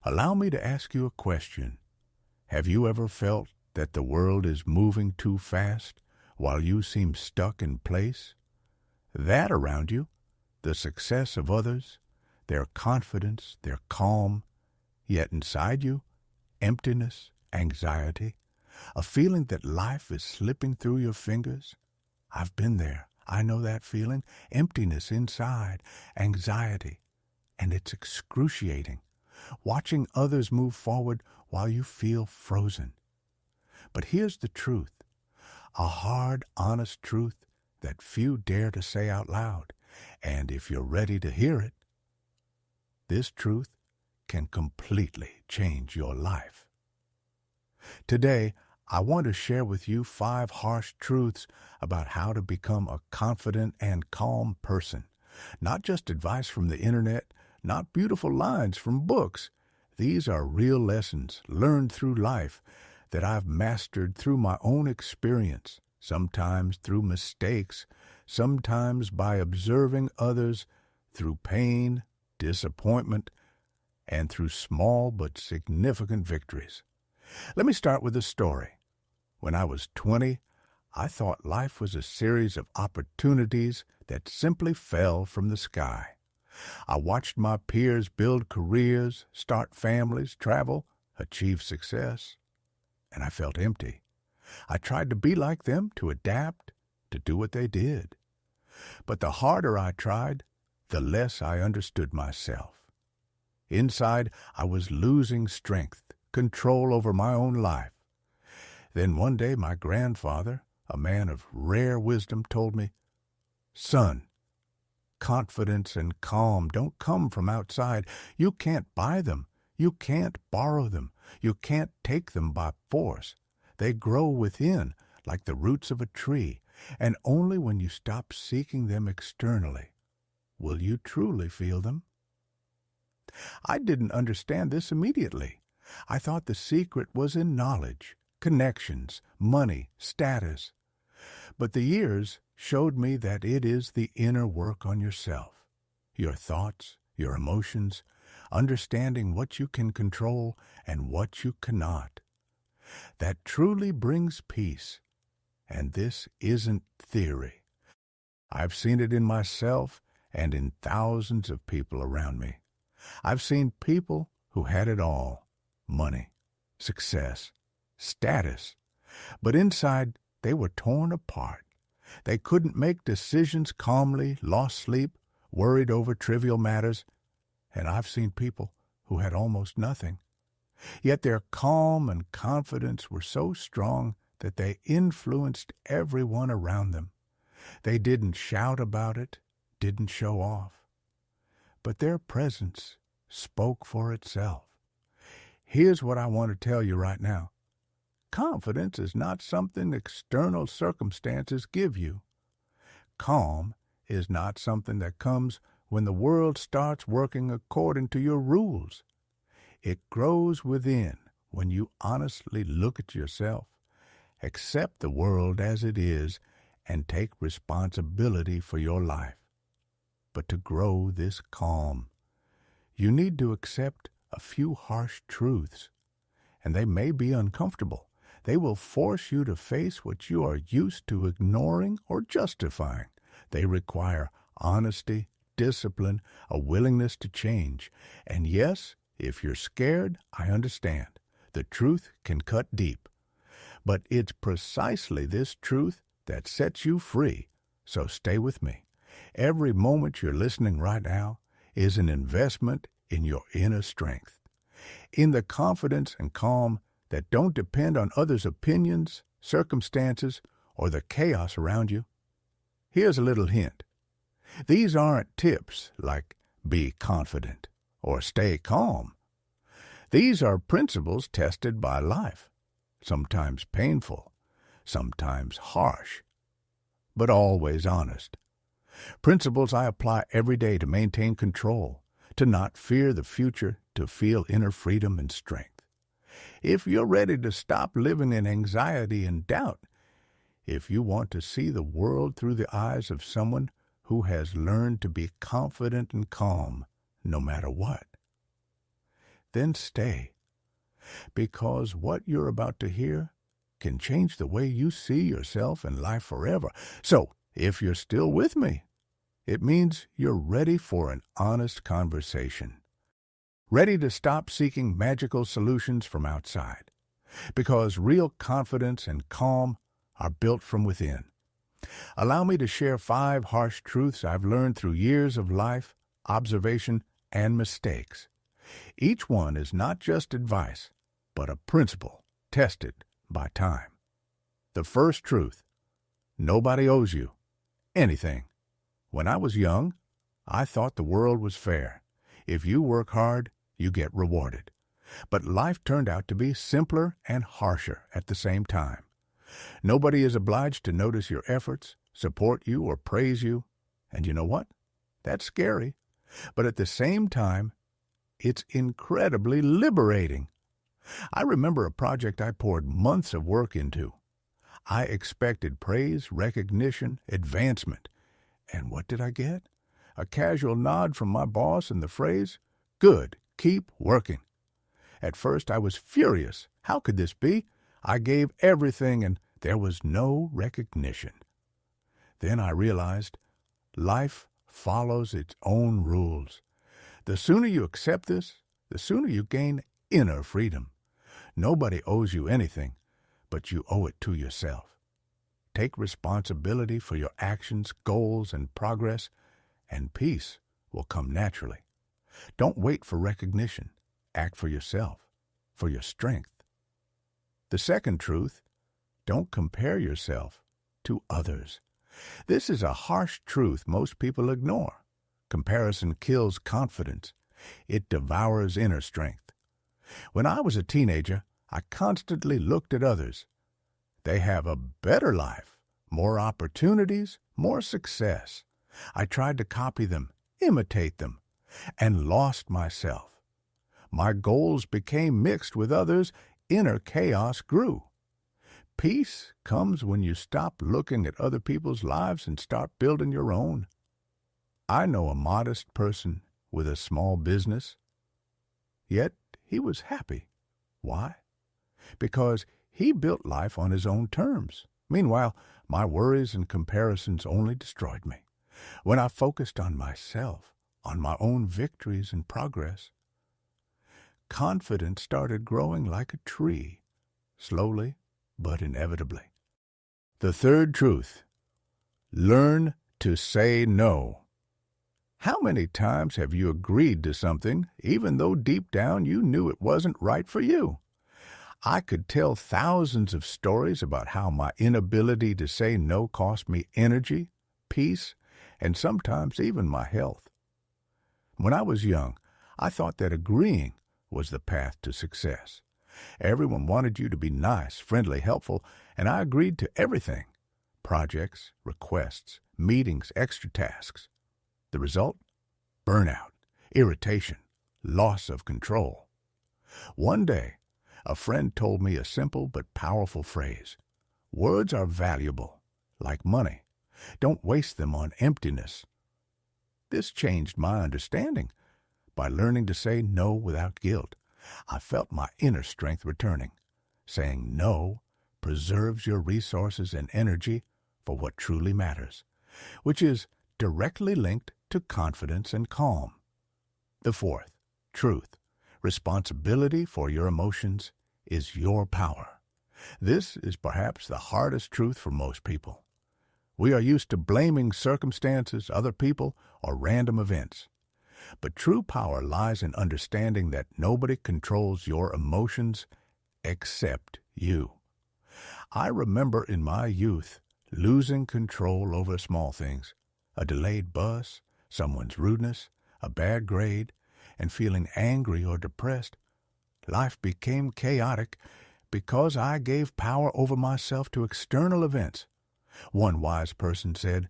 Allow me to ask you a question. Have you ever felt that the world is moving too fast while you seem stuck in place? That around you, the success of others, their confidence, their calm, yet inside you, emptiness, anxiety, a feeling that life is slipping through your fingers? I've been there. I know that feeling. Emptiness inside, anxiety, and it's excruciating. Watching others move forward while you feel frozen. But here's the truth, a hard, honest truth that few dare to say out loud. And if you're ready to hear it, this truth can completely change your life. Today, I want to share with you 5 harsh truths about how to become a confident and calm person. Not just advice from the internet, not beautiful lines from books. These are real lessons learned through life that I've mastered through my own experience, sometimes through mistakes, sometimes by observing others, through pain, disappointment, and through small but significant victories. Let me start with a story. When I was 20, I thought life was a series of opportunities that simply fell from the sky. I watched my peers build careers, start families, travel, achieve success, and I felt empty. I tried to be like them, to adapt, to do what they did. But the harder I tried, the less I understood myself. Inside, I was losing strength, control over my own life. Then one day my grandfather, a man of rare wisdom, told me, "Son, confidence and calm don't come from outside. You can't buy them. You can't borrow them. You can't take them by force. They grow within, like the roots of a tree, and only when you stop seeking them externally will you truly feel them." I didn't understand this immediately. I thought the secret was in knowledge, connections, money, status. But the years showed me that it is the inner work on yourself, your thoughts, your emotions, understanding what you can control and what you cannot, that truly brings peace. And this isn't theory. I've seen it in myself and in thousands of people around me. I've seen people who had it all, money, success, status, but inside they were torn apart. They couldn't make decisions calmly, lost sleep, worried over trivial matters, and I've seen people who had almost nothing. Yet their calm and confidence were so strong that they influenced everyone around them. They didn't shout about it, didn't show off, but their presence spoke for itself. Here's what I want to tell you right now. Confidence is not something external circumstances give you. Calm is not something that comes when the world starts working according to your rules. It grows within when you honestly look at yourself, accept the world as it is, and take responsibility for your life. But to grow this calm, you need to accept a few harsh truths, and they may be uncomfortable. They will force you to face what you are used to ignoring or justifying. They require honesty, discipline, a willingness to change. And yes, if you're scared, I understand. The truth can cut deep. But it's precisely this truth that sets you free. So stay with me. Every moment you're listening right now is an investment in your inner strength, in the confidence and calm that don't depend on others' opinions, circumstances, or the chaos around you. Here's a little hint. These aren't tips like be confident or stay calm. These are principles tested by life, sometimes painful, sometimes harsh, but always honest. Principles I apply every day to maintain control, to not fear the future, to feel inner freedom and strength. If you're ready to stop living in anxiety and doubt, if you want to see the world through the eyes of someone who has learned to be confident and calm no matter what, then stay. Because what you're about to hear can change the way you see yourself and life forever. So, if you're still with me, it means you're ready for an honest conversation. Ready to stop seeking magical solutions from outside. Because real confidence and calm are built from within. Allow me to share 5 harsh truths I've learned through years of life, observation, and mistakes. Each one is not just advice, but a principle tested by time. The first truth: nobody owes you anything. When I was young, I thought the world was fair. If you work hard, you get rewarded. But life turned out to be simpler and harsher at the same time. Nobody is obliged to notice your efforts, support you, or praise you. And you know what? That's scary. But at the same time, it's incredibly liberating. I remember a project I poured months of work into. I expected praise, recognition, advancement. And what did I get? A casual nod from my boss and the phrase, "Good, keep working." At first I was furious. How could this be? I gave everything and there was no recognition. Then I realized life follows its own rules. The sooner you accept this, the sooner you gain inner freedom. Nobody owes you anything, but you owe it to yourself. Take responsibility for your actions, goals, and progress, and peace will come naturally. Don't wait for recognition. Act for yourself, for your strength. The second truth: don't compare yourself to others. This is a harsh truth most people ignore. Comparison kills confidence. It devours inner strength. When I was a teenager, I constantly looked at others. They have a better life, more opportunities, more success. I tried to copy them, imitate them, and lost myself. My goals became mixed with others. Inner chaos grew. Peace comes when you stop looking at other people's lives and start building your own. I know a modest person with a small business, yet he was happy. Why? Because he built life on his own terms. Meanwhile, my worries and comparisons only destroyed me. When I focused on myself, on my own victories and progress, confidence started growing like a tree, slowly but inevitably. The third truth: learn to say no. How many times have you agreed to something, even though deep down you knew it wasn't right for you? I could tell thousands of stories about how my inability to say no cost me energy, peace, and sometimes even my health. When I was young, I thought that agreeing was the path to success. Everyone wanted you to be nice, friendly, helpful, and I agreed to everything: projects, requests, meetings, extra tasks. The result? Burnout, irritation, loss of control. One day, a friend told me a simple but powerful phrase: words are valuable, like money. Don't waste them on emptiness. This changed my understanding. By learning to say no without guilt, I felt my inner strength returning. Saying no preserves your resources and energy for what truly matters, which is directly linked to confidence and calm. The fourth truth: responsibility for your emotions is your power. This is perhaps the hardest truth for most people. We are used to blaming circumstances, other people, or random events. But true power lies in understanding that nobody controls your emotions except you. I remember in my youth losing control over small things: a delayed bus, someone's rudeness, a bad grade, and feeling angry or depressed. Life became chaotic because I gave power over myself to external events. One wise person said,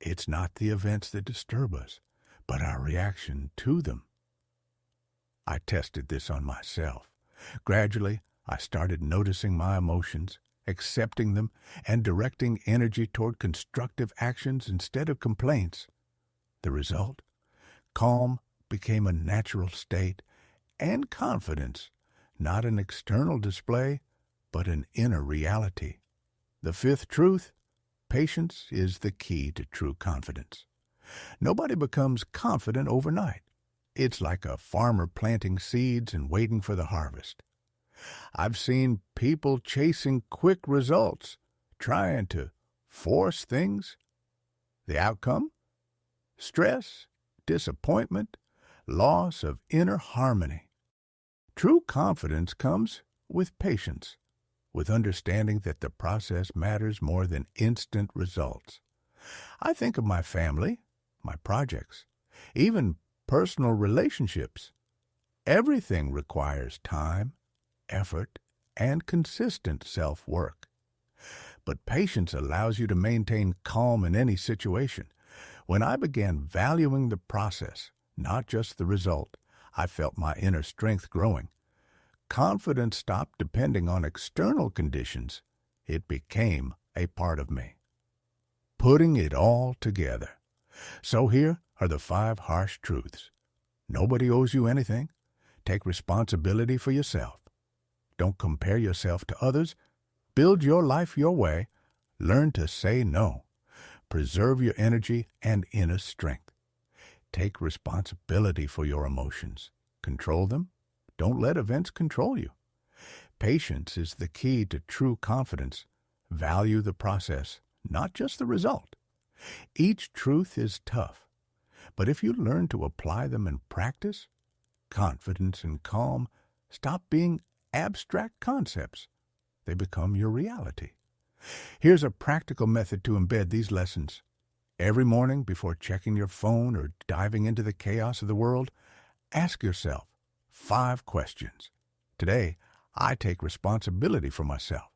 "It's not the events that disturb us, but our reaction to them." I tested this on myself. Gradually, I started noticing my emotions, accepting them, and directing energy toward constructive actions instead of complaints. The result? Calm became a natural state, and confidence, not an external display, but an inner reality. The fifth truth: patience is the key to true confidence. Nobody becomes confident overnight. It's like a farmer planting seeds and waiting for the harvest. I've seen people chasing quick results, trying to force things. The outcome? Stress, disappointment, loss of inner harmony. True confidence comes with patience, with understanding that the process matters more than instant results. I think of my family, my projects, even personal relationships. Everything requires time, effort, and consistent self-work. But patience allows you to maintain calm in any situation. When I began valuing the process, not just the result, I felt my inner strength growing. Confidence stopped depending on external conditions. It became a part of me. Putting it all together. So here are the 5 harsh truths. Nobody owes you anything. Take responsibility for yourself. Don't compare yourself to others. Build your life your way. Learn to say no. Preserve your energy and inner strength. Take responsibility for your emotions. Control them. Don't let events control you. Patience is the key to true confidence. Value the process, not just the result. Each truth is tough, but if you learn to apply them in practice, confidence and calm stop being abstract concepts. They become your reality. Here's a practical method to embed these lessons. Every morning, before checking your phone or diving into the chaos of the world, ask yourself 5 questions. Today, I take responsibility for myself.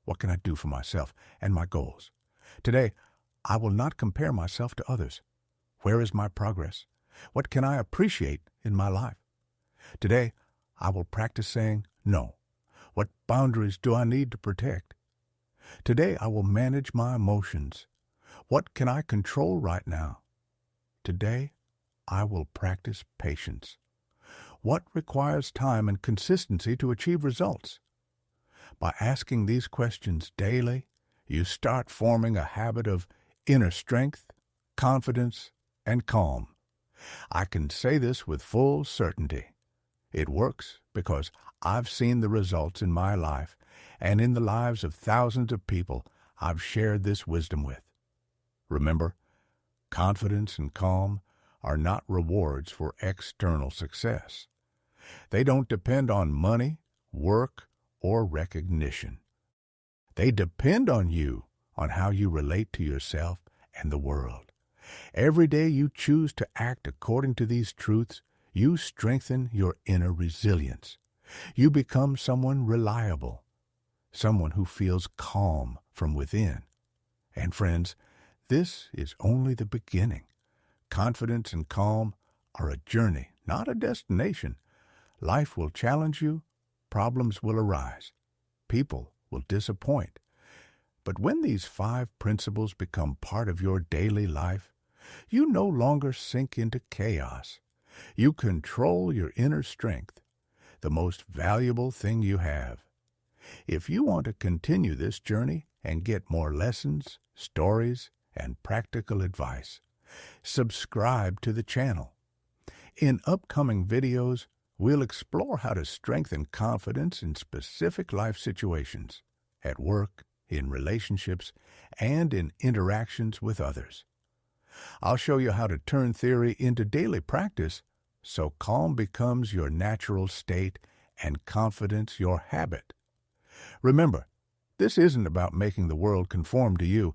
What can I do for myself and my goals? Today, I will not compare myself to others. Where is my progress? What can I appreciate in my life? Today, I will practice saying no. What boundaries do I need to protect? Today, I will manage my emotions. What can I control right now? Today, I will practice patience. What requires time and consistency to achieve results? By asking these questions daily, you start forming a habit of inner strength, confidence, and calm. I can say this with full certainty. It works because I've seen the results in my life and in the lives of thousands of people I've shared this wisdom with. Remember, confidence and calm are not rewards for external success. They don't depend on money, work, or recognition. They depend on you, on how you relate to yourself and the world. Every day you choose to act according to these truths, you strengthen your inner resilience. You become someone reliable, someone who feels calm from within. And friends, this is only the beginning. Confidence and calm are a journey, not a destination. Life will challenge you, problems will arise, people will disappoint. But when these 5 principles become part of your daily life, you no longer sink into chaos. You control your inner strength, the most valuable thing you have. If you want to continue this journey and get more lessons, stories, and practical advice, subscribe to the channel. In upcoming videos, we'll explore how to strengthen confidence in specific life situations, at work, in relationships, and in interactions with others. I'll show you how to turn theory into daily practice so calm becomes your natural state and confidence your habit. Remember, this isn't about making the world conform to you.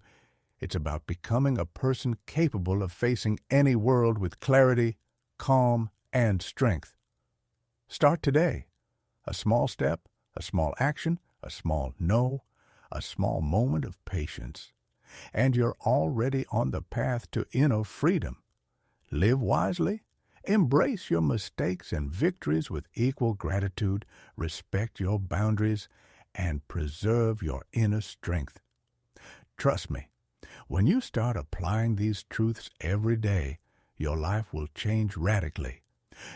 It's about becoming a person capable of facing any world with clarity, calm, and strength. Start today. A small step, a small action, a small no, a small moment of patience. And you're already on the path to inner freedom. Live wisely. Embrace your mistakes and victories with equal gratitude. Respect your boundaries and preserve your inner strength. Trust me, when you start applying these truths every day, your life will change radically.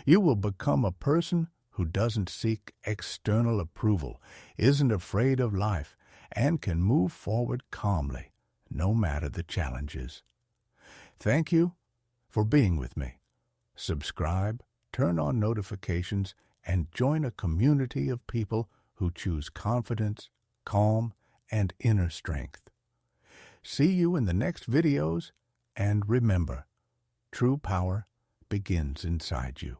You will become a person who doesn't seek external approval, isn't afraid of life, and can move forward calmly, no matter the challenges. Thank you for being with me. Subscribe, turn on notifications, and join a community of people who choose confidence, calm, and inner strength. See you in the next videos, and remember, true power begins inside you.